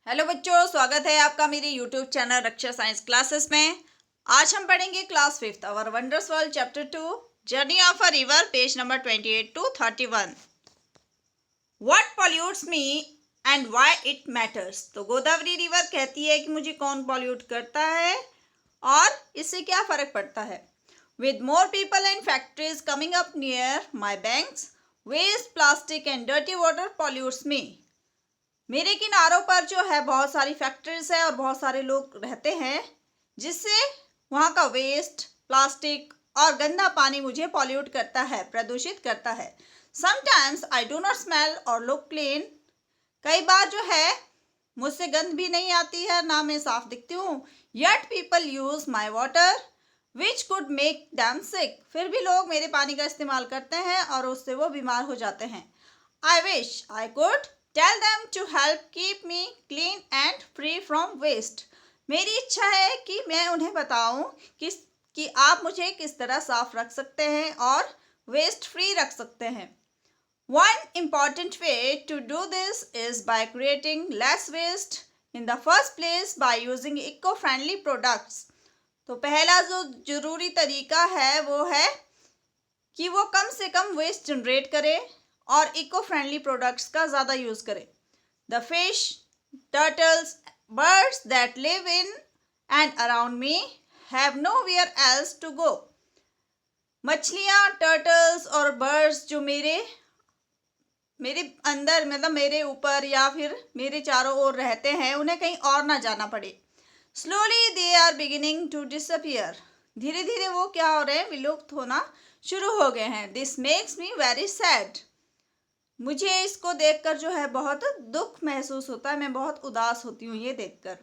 Hello बच्चों, स्वागत है आपका मेरे YouTube channel Raksha science classes में। आज हम पढ़ेंगे class 5th our wonders world chapter 2 journey of a river, page number 28 to 31। What pollutes me and why it matters. तो गोदावरी रिवर कहती है कि मुझे कौन पॉल्यूट करता है और इससे क्या फर्क पड़ता है। With more people and factories coming up near my banks, waste, plastic and dirty water pollutes me. मेरे किनारों पर जो है बहुत सारी फैक्ट्रीज है और बहुत सारे लोग रहते हैं, जिससे वहाँ का वेस्ट, प्लास्टिक और गंदा पानी मुझे पॉल्यूट करता है, प्रदूषित करता है। Sometimes I do not smell और लुक क्लीन। कई बार जो है मुझसे गंद भी नहीं आती है, ना मैं साफ दिखती हूँ। Yet people use my water which could make them sick. फिर भी लोग मेरे पानी का इस्तेमाल करते हैं और उससे वो बीमार हो जाते हैं। I wish I could tell them to help keep me clean and free from waste. मेरी इच्छा है कि मैं उन्हें बताऊं कि आप मुझे किस तरह साफ रख सकते हैं और वेस्ट फ्री रख सकते हैं। One important way to do this is by creating less waste in the first place by using eco-friendly products. तो पहला जो जरूरी तरीका है वो है कि वो कम से कम वेस्ट जनरेट करे और इको फ्रेंडली प्रोडक्ट्स का ज़्यादा यूज़ करें। The fish, turtles, birds that live in and around me have nowhere else to go. मछलियाँ, टर्टल्स और बर्ड्स जो मेरे अंदर मतलब मेरे ऊपर या फिर मेरे चारों ओर रहते हैं, उन्हें कहीं और ना जाना पड़े। Slowly they are beginning to disappear. धीरे धीरे वो क्या हो रहे हैं, विलुप्त होना शुरू हो गए हैं। This makes me very sad. मुझे इसको देखकर जो है बहुत दुख महसूस होता है, मैं बहुत उदास होती हूँ ये देखकर।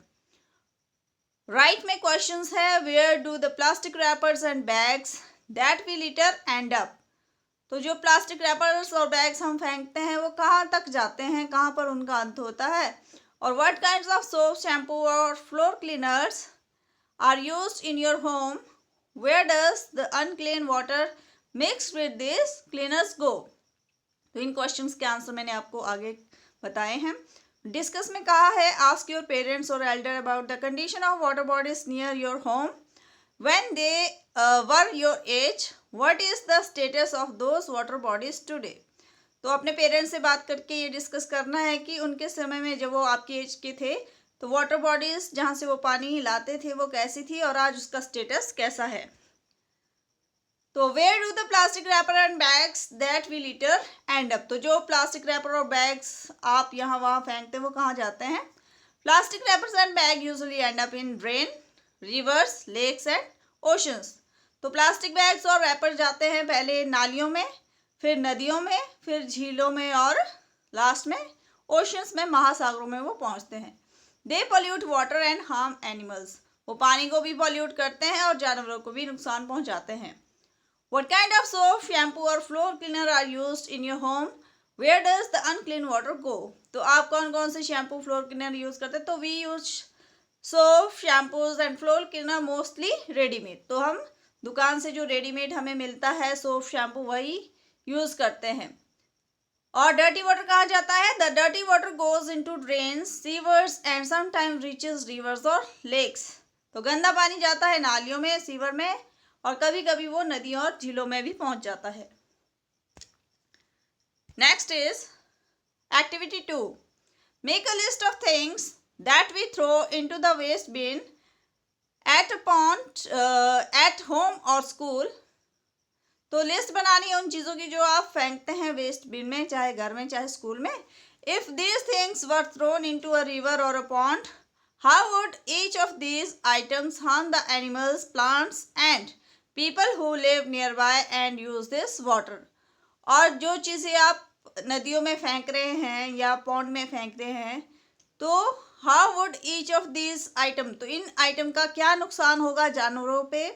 राइट में क्वेश्चंस है, where do the plastic wrappers and bags that we litter end up. तो जो प्लास्टिक रैपर्स और बैग्स हम फेंकते हैं वो कहाँ तक जाते हैं, कहाँ पर उनका अंत होता है। और what kinds of soap, shampoo और floor cleaners are used in your home, where does the unclean water mix with this cleaners go. तो इन क्वेश्चंस के आंसर मैंने आपको आगे बताए हैं। डिस्कस में कहा है, आस्क योर पेरेंट्स और Elder about the condition of water bodies near your home when they were your age, what is the status of those water bodies today. तो अपने पेरेंट्स से बात करके ये डिस्कस करना है कि उनके समय में जब वो आपकी एज के थे तो वाटर बॉडीज जहाँ से वो पानी लाते थे वो कैसी थी और आज उसका स्टेटस कैसा है। तो where do the plastic wrapper and bags that we litter end up. तो जो प्लास्टिक रैपर और बैग्स आप यहाँ वहाँ फेंकते हैं वो कहाँ जाते हैं। Plastic wrappers and bag usually end up in drain, rivers, lakes and oceans. तो प्लास्टिक बैग्स और रैपर जाते हैं पहले नालियों में, फिर नदियों में, फिर झीलों में और लास्ट में ओशंस में, महासागरों में वो पहुँचते हैं। They pollute water and harm animals. वो पानी को भी पॉल्यूट करते हैं और जानवरों को भी नुकसान पहुँचाते हैं। What kind of soap, shampoo और floor cleaner are used in your home? Where does the unclean water go? तो आप कौन कौन से शैम्पू, फ्लोर क्लीनर यूज़ करते हैं। तो we use soap, shampoos and floor cleaner mostly readymade. तो हम दुकान से जो रेडीमेड हमें मिलता है सोप, शैम्पू, वही यूज़ करते हैं। और डर्टी वाटर कहाँ जाता है। The dirty water goes into drains, sewers and sometimes reaches reverse और लेक्स। तो गंदा पानी जाता है नालियों में, सीवर में और कभी कभी वो नदियों और झीलों में भी पहुंच जाता है। Next is activity 2। Make a list of things that we throw into the waste bin at a pond, at home और स्कूल। तो लिस्ट बनानी है उन चीज़ों की जो आप फेंकते हैं वेस्ट बिन में, चाहे घर में चाहे स्कूल में। If these things were thrown into a river और a pond, how would each of these items harm the animals, plants and people who live nearby and use this water. और जो चीज़ें आप नदियों में फेंक रहे हैं या पॉन्ड में फेंक रहे हैं, तो how would each of these item, तो इन आइटम का क्या नुकसान होगा जानवरों पे,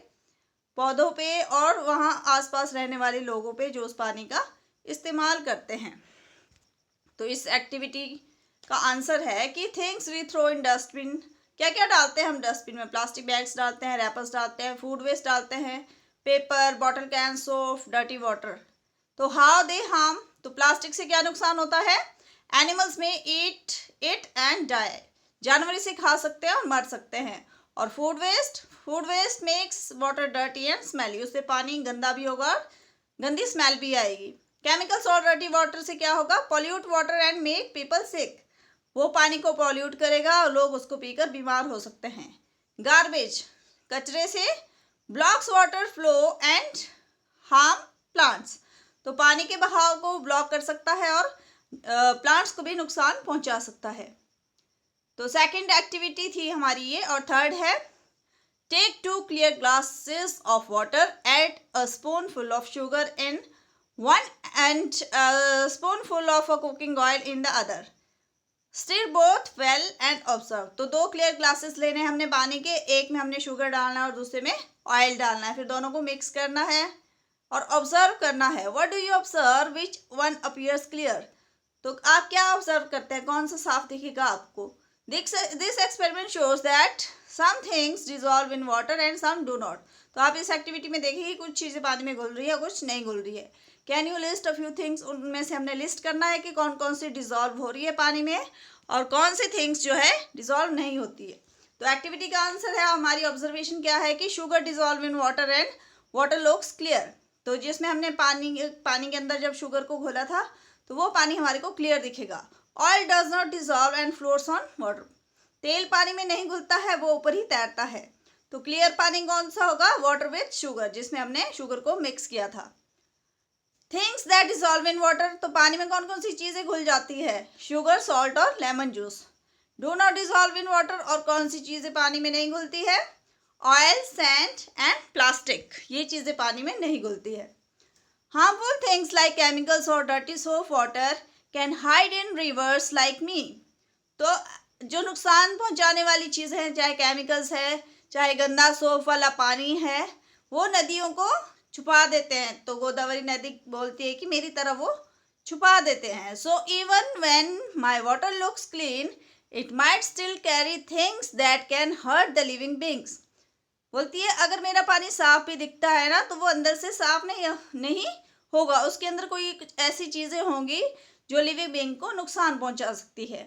पौधों पे और वहाँ आसपास रहने वाले लोगों पे जो उस पानी का इस्तेमाल करते हैं। तो इस एक्टिविटी का आंसर है कि things we throw in dustbin. क्या क्या डालते हैं हम डस्टबिन में। प्लास्टिक बैग्स डालते हैं, रैपर्स डालते हैं, फूड वेस्ट डालते हैं, paper, bottle can, soap, dirty water. तो हाउ दे हार्म। तो प्लास्टिक से क्या नुकसान होता है। एनिमल्स में ईट इट एंड डाई। जानवर इसे खा सकते हैं और मर सकते हैं। और food waste makes water dirty and smelly, उससे पानी गंदा भी होगा और गंदी स्मेल भी आएगी। केमिकल्स और डर्टी वाटर से क्या होगा, pollute water and make people sick, वो पानी को पॉल्यूट करेगा और लोग उसको पीकर बीमार हो सकते हैं। गार्बेज, कचरे से blocks water flow and harm plants, तो पानी के बहाव को ब्लॉक कर सकता है और प्लांट्स को भी नुकसान पहुंचा सकता है। तो सेकंड एक्टिविटी थी हमारी ये। और थर्ड है, take 2 clear glasses of water, add a spoonful of sugar in one and a spoonful of a cooking oil in the other, stir both well and observe। तो 2 क्लियर ग्लासेस लेने हैं हमने पानी के, एक में हमने शुगर डालना है और दूसरे में ऑयल डालना है, फिर दोनों को मिक्स करना है और ऑब्जर्व करना है। What do you observe, which one appears clear, तो आप क्या ऑब्जर्व करते हैं, कौन सा साफ दिखेगा आपको। This experiment shows that some things dissolve in water and some do not, तो आप इस एक्टिविटी में देखिए कुछ चीज़ें पानी में घुल रही है, कुछ नहीं घुल रही है। Can you list a few things, उनमें से हमने लिस्ट करना है कि कौन कौन सी डिजॉल्व हो रही है पानी में और कौन सी थिंग्स जो है डिजॉल्व नहीं होती है। तो एक्टिविटी का आंसर है, हमारी ऑब्जर्वेशन क्या है कि sugar dissolve in water and water looks clear, तो जिसमें हमने पानी के अंदर जब शुगर को घोला था तो वो पानी हमारे को क्लियर दिखेगा। Oil does not dissolve and floats on water, तेल पानी में नहीं घुलता है, वो ऊपर ही तैरता है। तो क्लियर पानी कौन सा होगा, वाटर विथ शुगर, जिसमें हमने शुगर को मिक्स किया था। Things that dissolve in water, तो पानी में कौन कौन सी चीज़ें घुल जाती है, शुगर, सॉल्ट और lemon juice. Do not dissolve in water, और कौन सी चीज़ें पानी में नहीं घुलती है, ऑयल, सैंड एंड प्लास्टिक, ये चीज़ें पानी में नहीं घुलती है। हार्मफुल थिंग्स लाइक केमिकल्स और dirty soap water can hide in reverse like me, तो जो नुकसान पहुंचाने वाली चीज़ें हैं, चाहे केमिकल्स है, चाहे गंदा सोप वाला पानी है, वो नदियों को छुपा देते हैं। तो गोदावरी नदी बोलती है कि मेरी तरह वो छुपा देते हैं। So even when my water looks clean it might still carry things that can hurt the living beings, बोलती है अगर मेरा पानी साफ भी दिखता है ना, तो वो अंदर से साफ नहीं होगा, उसके अंदर कोई कुछ ऐसी चीज़ें होंगी जो लिविंग बींग को नुकसान पहुंचा सकती है।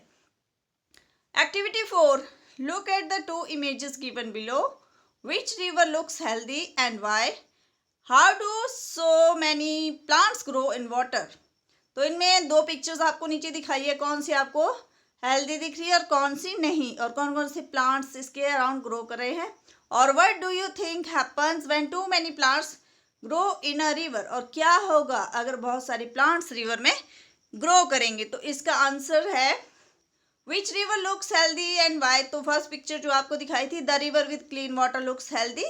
Activity 4, look at the 2 images given below, which river looks healthy and why, how do so many plants grow in water, तो इनमें 2 पिक्चर्स आपको नीचे दिखाई है, कौन सी आपको हेल्दी दिख रही है और कौन सी नहीं, और कौन कौन से प्लांट्स इसके अराउंड ग्रो कर रहे हैं। और what do you think happens when too many plants grow in a river, और क्या होगा अगर बहुत सारे प्लांट्स रिवर में ग्रो करेंगे। तो इसका आंसर है which river looks healthy and why, तो फर्स्ट पिक्चर जो आपको दिखाई थी, the river with clean water looks healthy,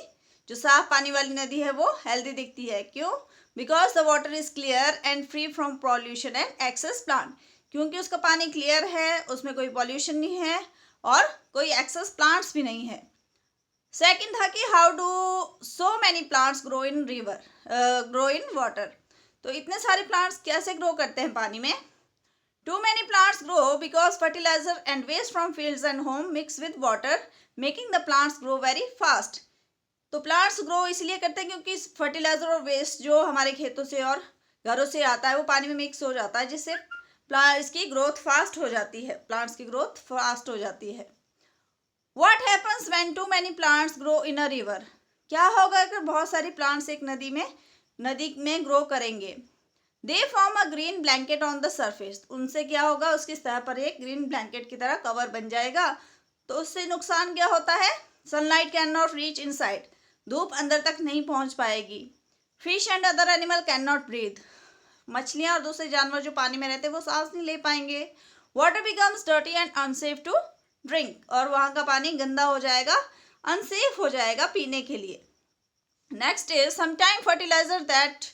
जो साफ पानी वाली नदी है वो हेल्दी दिखती है। क्यों, because the water is clear and free from pollution and excess plant, क्योंकि उसका पानी क्लियर है, उसमें कोई पॉल्यूशन नहीं है और कोई एक्सेस प्लांट्स भी नहीं है। सेकंड था कि how do so many plants grow in water, तो इतने सारे प्लांट्स कैसे ग्रो करते हैं पानी में। Too many plants grow because fertiliser and waste from fields and home mix with water making the plants grow very fast, तो plants grow इसलिए करते हैं क्योंकि फर्टिलाइजर और वेस्ट जो हमारे खेतों से और घरों से आता है वो पानी में मिक्स हो जाता है, जिससे इसकी ग्रोथ फास्ट हो जाती है, प्लांट्स की ग्रोथ फास्ट हो जाती है। What happens when too many plants grow in a river, क्या होगा अगर बहुत सारी प्लांट्स एक नदी में ग्रो करेंगे। They form a green blanket on the surface, उनसे क्या होगा, उसकी सतह पर एक ग्रीन ब्लैंकेट की तरह कवर बन जाएगा। तो उससे नुकसान क्या होता है, sunlight can not reach inside, धूप अंदर तक नहीं पहुंच पाएगी। Fish and other animal can not breathe, मछलियां और दूसरे जानवर जो पानी में रहते हैं वो सांस नहीं ले पाएंगे। Water becomes dirty and unsafe to drink, और वहाँ का पानी गंदा हो जाएगा, अनसेफ हो जाएगा पीने के लिए। Next is sometime fertiliser that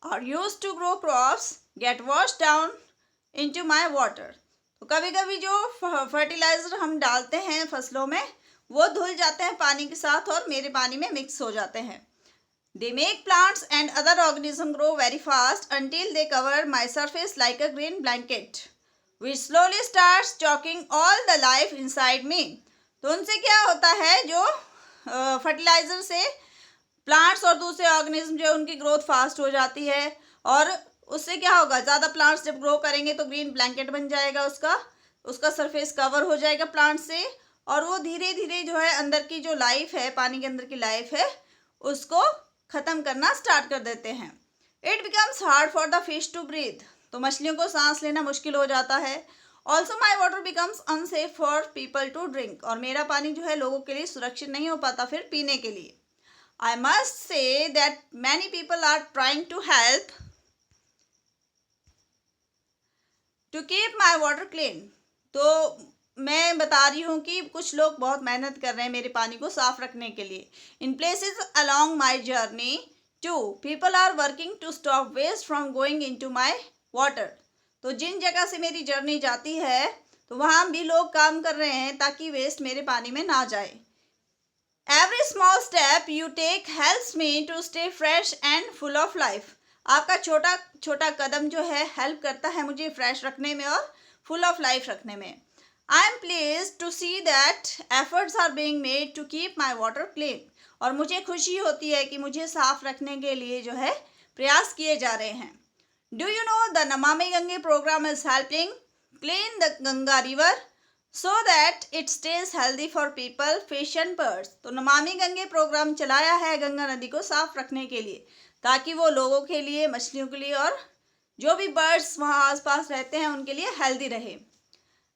are used to grow crops get wash down into my water, तो कभी कभी जो फर्टिलाइजर हम डालते हैं फसलों में वो धुल जाते हैं पानी के साथ और मेरे पानी में मिक्स हो जाते हैं। They make plants and other organism grow very fast until they cover my surface like a green blanket which slowly starts choking all the life inside me, तो उनसे क्या होता है, जो फर्टिलाइजर से प्लांट्स और दूसरे ऑर्गेनिज्म जो उनकी ग्रोथ फास्ट हो जाती है, और उससे क्या होगा, ज़्यादा प्लांट्स जब ग्रो करेंगे तो ग्रीन ब्लैंकेट बन जाएगा उसका, उसका सरफेस कवर हो जाएगा प्लांट से, और वो धीरे धीरे जो है अंदर की जो लाइफ है, पानी के अंदर की लाइफ है, उसको ख़त्म करना स्टार्ट कर देते हैं। It becomes hard for the fish to breathe, तो मछलियों को सांस लेना मुश्किल हो जाता है। Also my water becomes unsafe for people to drink, और मेरा पानी जो है लोगों के लिए सुरक्षित नहीं हो पाता फिर पीने के लिए। I must say that many people are trying to help to keep my water clean, तो मैं बता रही हूँ कि कुछ लोग बहुत मेहनत कर रहे हैं मेरे पानी को साफ रखने के लिए। In places along my journey too people are working to stop waste from going into my water, तो जिन जगह से मेरी जर्नी जाती है तो वहाँ भी लोग काम कर रहे हैं ताकि वेस्ट मेरे पानी में ना जाए। Every small step you take helps me to stay fresh and full of life, आपका छोटा छोटा कदम जो है हेल्प करता है मुझे फ्रेश रखने में और फुल ऑफ लाइफ रखने में। I am pleased to see that efforts are being made to keep my water clean, और मुझे खुशी होती है कि मुझे साफ रखने के लिए जो है प्रयास किए जा रहे हैं। Do you know the Namami Gange programme is helping clean the Ganga river so that it stays healthy for people, fish and birds, तो नमामि गंगे प्रोग्राम चलाया है गंगा नदी को साफ रखने के लिए ताकि वो लोगों के लिए, मछलियों के लिए और जो भी बर्ड्स वहाँ आसपास रहते हैं उनके लिए हेल्दी रहे।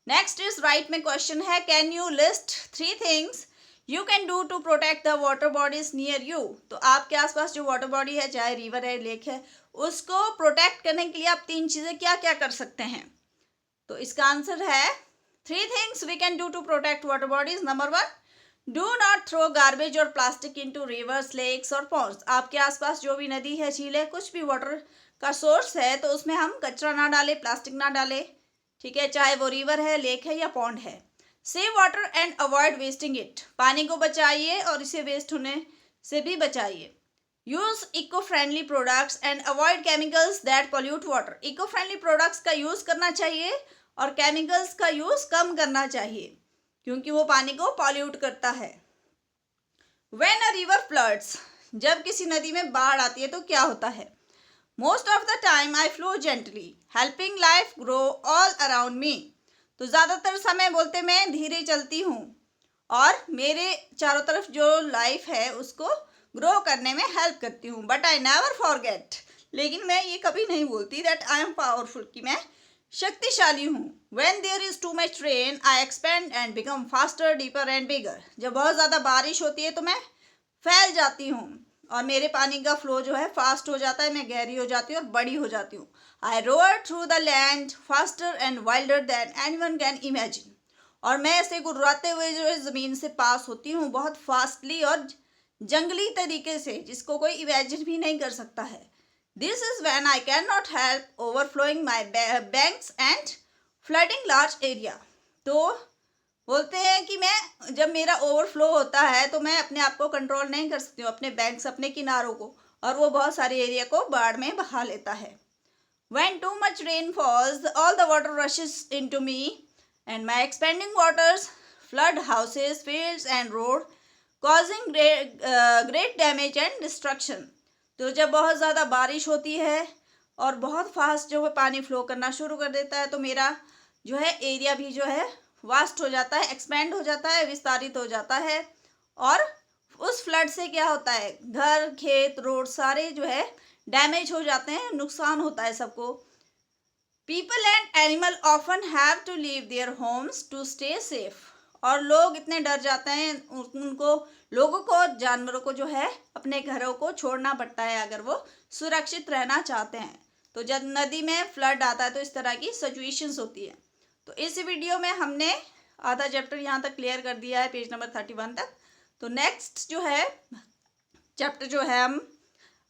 नेक्स्ट इज राइट में क्वेश्चन है, can you list 3 things you can do to protect the water bodies near you, तो आपके आसपास जो वाटर बॉडी है, चाहे रिवर है, लेक है, उसको प्रोटेक्ट करने के लिए आप 3 चीज़ें क्या क्या कर सकते हैं। तो इसका आंसर है 3 things we can do to protect water bodies. Number 1, do not throw garbage और प्लास्टिक इनटू रिवर्स, लेक्स और पॉन्ड्स, आपके आसपास जो भी नदी है, झील है, कुछ भी वाटर का सोर्स है तो उसमें हम कचरा ना डालें, प्लास्टिक ना डालें, ठीक है, चाहे वो रिवर है, लेक है या पॉन्ड है। Save water and avoid wasting it, पानी को बचाइए और इसे वेस्ट होने से भी बचाइए। Use eco friendly products and avoid chemicals that pollute water, eco friendly products का यूज़ करना चाहिए और केमिकल्स का यूज़ कम करना चाहिए क्योंकि वो पानी को पॉल्यूट करता है। व्हेन अ रिवर फ्लड्स, जब किसी नदी में बाढ़ आती है तो क्या होता है। Most of the time I flow gently helping life grow all around me, तो ज़्यादातर समय बोलते मैं धीरे चलती हूँ और मेरे चारों तरफ जो लाइफ है उसको ग्रो करने में हेल्प करती हूँ। बट आई नेवर फॉरगेट, लेकिन मैं ये कभी नहीं बोलती दैट आई एम पावरफुल, कि मैं शक्तिशाली हूँ। When there is too much rain, I expand and become faster, deeper and bigger. जब बहुत ज़्यादा बारिश होती है तो मैं फैल जाती हूँ और मेरे पानी का फ्लो जो है फास्ट हो जाता है, मैं गहरी हो जाती हूँ और बड़ी हो जाती हूँ। I roar through the land faster and wilder than anyone can imagine. और मैं ऐसे गुर्राते हुए जो है ज़मीन से पास होती हूँ बहुत फास्टली और जंगली तरीके से, जिसको कोई इमेजिन भी नहीं कर सकता है। This is when I cannot help overflowing my banks and flooding large area. तो बोलते हैं कि मैं जब मेरा ओवरफ्लो होता है तो मैं अपने आप को कंट्रोल नहीं कर सकती हूँ, अपने बैंक्स, अपने किनारों को, और वो बहुत सारे एरिया को बाढ़ में बहा लेता है। When too much rain falls, all the water rushes into me and my expanding waters flood houses, fields and road, causing great damage and destruction. तो जब बहुत ज़्यादा बारिश होती है और बहुत फास्ट जो है पानी फ्लो करना शुरू कर देता है तो मेरा जो है एरिया भी जो है वास्ट हो जाता है, एक्सपेंड हो जाता है, विस्तारित हो जाता है। और उस फ्लड से क्या होता है, घर, खेत, रोड सारे जो है डैमेज हो जाते हैं, नुकसान होता है सबको। People and animal often have to leave their homes to stay safe, और लोग इतने डर जाते हैं, उनको लोगों को, जानवरों को जो है अपने घरों को छोड़ना पड़ता है अगर वो सुरक्षित रहना चाहते हैं। तो जब नदी में फ्लड आता है तो इस तरह की सिचुएशंस होती है। तो इस वीडियो में हमने आधा चैप्टर यहाँ तक क्लियर कर दिया है, पेज नंबर 31 तक। तो नेक्स्ट जो है चैप्टर जो है हम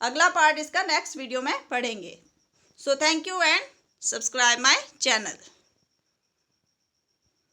अगला पार्ट इसका नेक्स्ट वीडियो में पढ़ेंगे। So thank you and subscribe my channel.